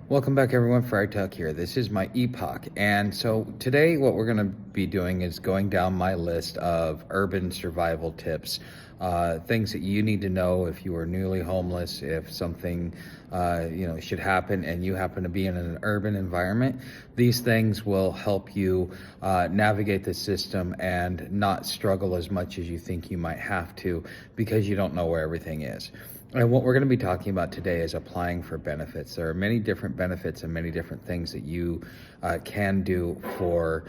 Welcome back, everyone. Fry Tuck here. This is my epoch. And so today, what we're going to be doing is going down my list of urban survival tips, things that you need to know if you are newly homeless, if something, should happen and you happen to be in an urban environment. These things will help you navigate the system and not struggle as much as you think you might have to because you don't know where everything is. And what we're going to be talking about today is applying for benefits. There are many different benefits and many different things that you can do for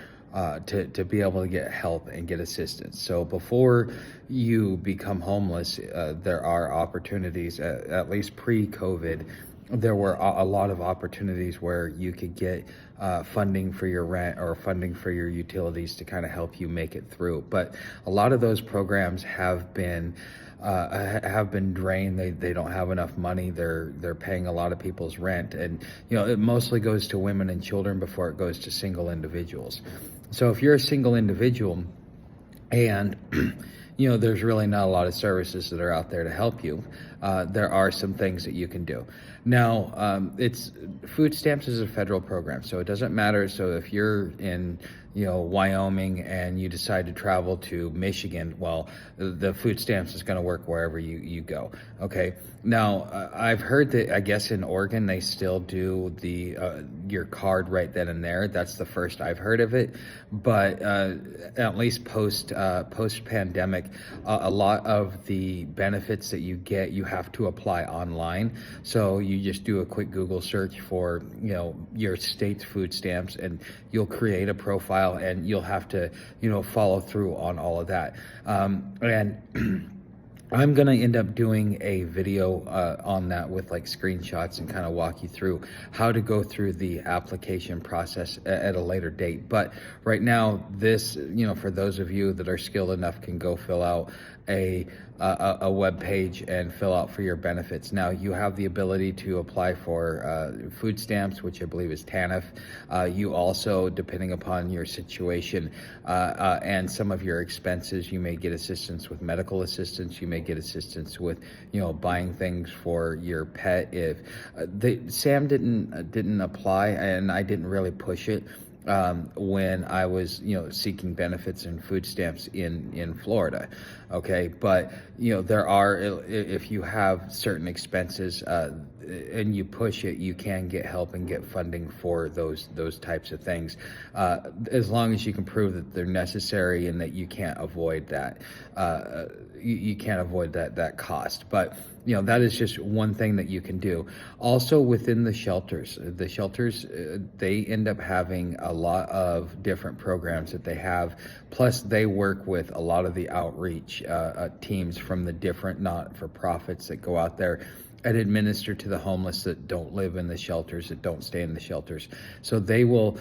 to be able to get help and get assistance. So before you become homeless, there are opportunities, at least pre-COVID. There were a lot of opportunities where you could get funding for your rent or funding for your utilities to kind of help you make it through. But a lot of those programs have been drained. They don't have enough money. They're paying a lot of people's rent, and it mostly goes to women and children before it goes to single individuals. So if you're a single individual and there's really not a lot of services that are out there to help you, there are some things that you can do. Now, it's food stamps is a federal program, so it doesn't matter. So if you're in Wyoming and you decide to travel to Michigan, well, the food stamps is going to work wherever you go. Okay. Now, I've heard that I guess in Oregon they still do the your card right then and there. That's the first I've heard of it. But at least post pandemic, a lot of the benefits that you get, you have to apply online. So you just do a quick Google search for your state's food stamps, and you'll create a profile, and you'll have to follow through on all of that. And I'm going to end up doing a video on that with like screenshots and kind of walk you through how to go through the application process at a later date. But right now, this, for those of you that are skilled enough, can go fill out a web page and fill out for your benefits. Now, you have the ability to apply for food stamps, which I believe is TANF. You also, depending upon your situation and some of your expenses, you may get assistance with medical assistance. You may get assistance with buying things for your pet. If Sam didn't apply, and I didn't really push it when I was, seeking benefits and food stamps in Florida. Okay. But, there are, if you have certain expenses, and you push it, you can get help and get funding for those types of things, as long as you can prove that they're necessary and that you can't avoid that. You can't avoid that cost. But that is just one thing that you can do. Also, within the shelters, they end up having a lot of different programs that they have. Plus, they work with a lot of the outreach teams from the different not-for-profits that go out there and administer to the homeless that don't live in the shelters, that don't stay in the shelters. So they will,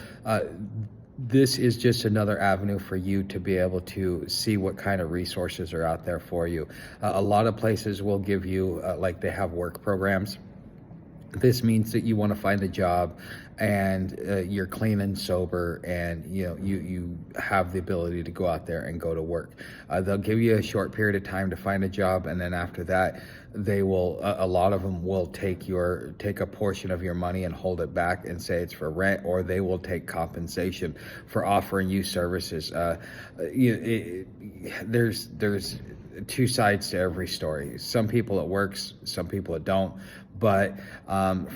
this is just another avenue for you to be able to see what kind of resources are out there for you. A lot of places will give you, like they have work programs. This means that you want to find a job and you're clean and sober, and you have the ability to go out there and go to work. They'll give you a short period of time to find a job, and then after that, they will, a lot of them will take a portion of your money and hold it back and say it's for rent, or they will take compensation for offering you services. There's two sides to every story. Some people it works, some people it don't. But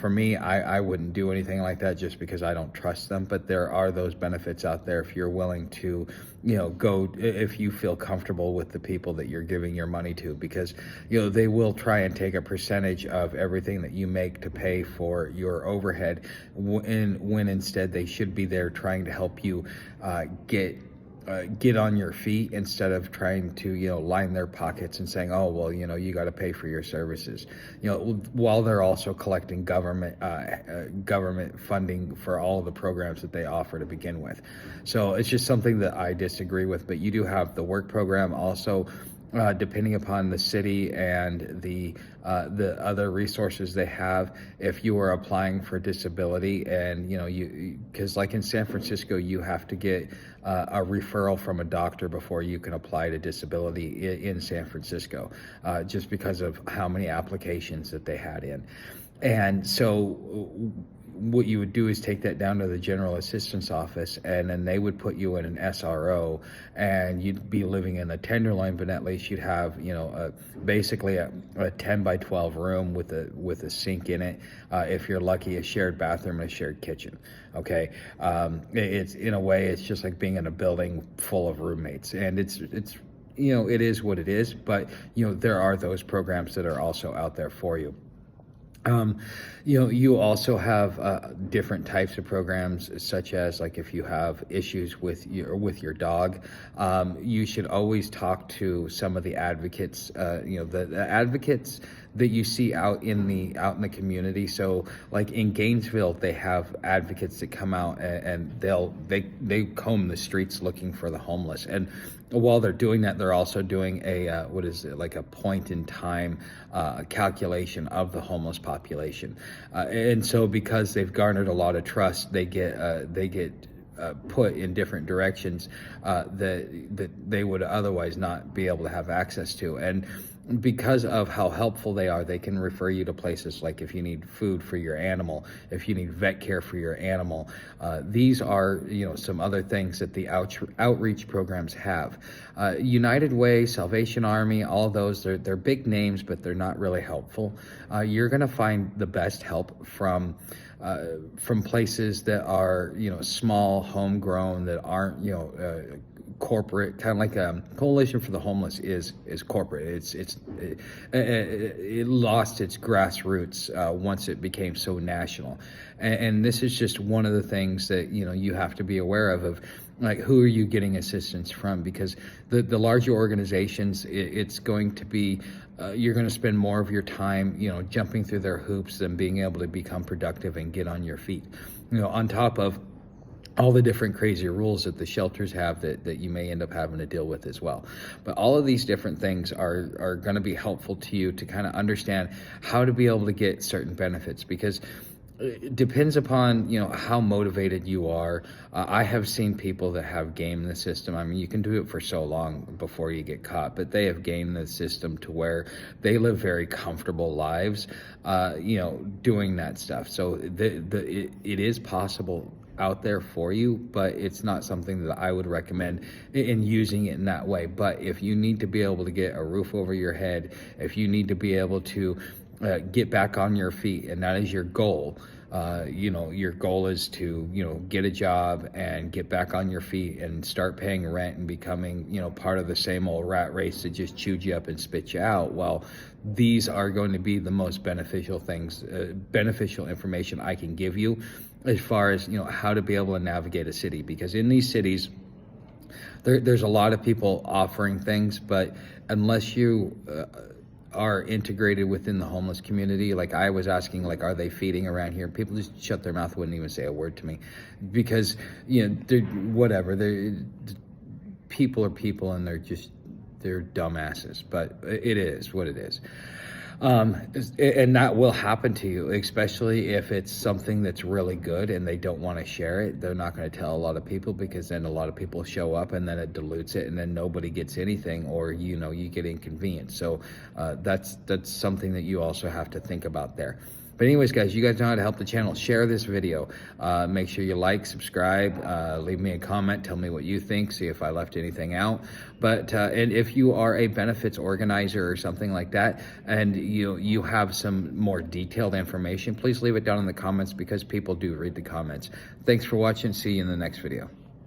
for me, I wouldn't do anything like that just because I don't trust them. But there are those benefits out there if you're willing to, go, if you feel comfortable with the people that you're giving your money to, because, they will try and take a percentage of everything that you make to pay for your overhead, when instead they should be there trying to help you get on your feet, instead of trying to line their pockets and saying, oh well, you got to pay for your services, while they're also collecting government funding for all of the programs that they offer to begin with. So it's just something that I disagree with. But you do have the work program also. Depending upon the city and the other resources they have, if you are applying for disability, and because like in San Francisco, you have to get a referral from a doctor before you can apply to disability in San Francisco, just because of how many applications that they had in. And so what you would do is take that down to the general assistance office, and then they would put you in an SRO, and you'd be living in a tenderloin, but at least you'd have, basically a 10 by 12 room with a sink in it. If you're lucky, a shared bathroom and a shared kitchen. Okay. It's, in a way, it's just like being in a building full of roommates, and it's it is what it is, but there are those programs that are also out there for you. You also have different types of programs, such as, like, if you have issues with your dog, you should always talk to some of the advocates. The advocates that you see out in the community. So, like in Gainesville, they have advocates that come out, and they comb the streets looking for the homeless. And while they're doing that, they're also doing like a point in time calculation of the homeless population. And so, because they've garnered a lot of trust, they get put in different directions that they would otherwise not be able to have access to. And because of how helpful they are, they can refer you to places like, if you need food for your animal, if you need vet care for your animal. These are, some other things that the outreach programs have. United Way, Salvation Army, all those, they're big names, but they're not really helpful. You're going to find the best help from places that are, small, homegrown, that aren't, corporate. Kind of like a Coalition for the Homeless is corporate. It lost its grassroots once it became so national, and this is just one of the things that you have to be aware of like, who are you getting assistance from? Because the larger organizations, it's going to be you're going to spend more of your time jumping through their hoops than being able to become productive and get on your feet, on top of all the different crazy rules that the shelters have that you may end up having to deal with as well. But all of these different things are going to be helpful to you to kind of understand how to be able to get certain benefits, because it depends upon how motivated you are. I have seen people that have gamed the system. I mean, you can do it for so long before you get caught, but they have gamed the system to where they live very comfortable lives doing that stuff. So it is possible out there for you, but it's not something that I would recommend in using it in that way. But if you need to be able to get a roof over your head, if you need to be able to get back on your feet, and that is your goal, your goal is to get a job and get back on your feet and start paying rent and becoming part of the same old rat race that just chewed you up and spit you out. Well, these are going to be the most beneficial things, beneficial information I can give you as far as how to be able to navigate a city. Because in these cities, there's a lot of people offering things, but unless you are integrated within the homeless community, like I was asking, like, are they feeding around here? People just shut their mouth, wouldn't even say a word to me, because they're whatever. People are people, and they're dumbasses. But it is what it is. And that will happen to you, especially if it's something that's really good and they don't want to share it. They're not going to tell a lot of people, because then a lot of people show up, and then it dilutes it, and then nobody gets anything, or you get inconvenienced. So that's something that you also have to think about there. But anyways, guys, you guys know how to help the channel. Share this video. Make sure you like, subscribe, leave me a comment. Tell me what you think. See if I left anything out. But and if you are a benefits organizer or something like that, and you have some more detailed information, please leave it down in the comments, because people do read the comments. Thanks for watching. See you in the next video.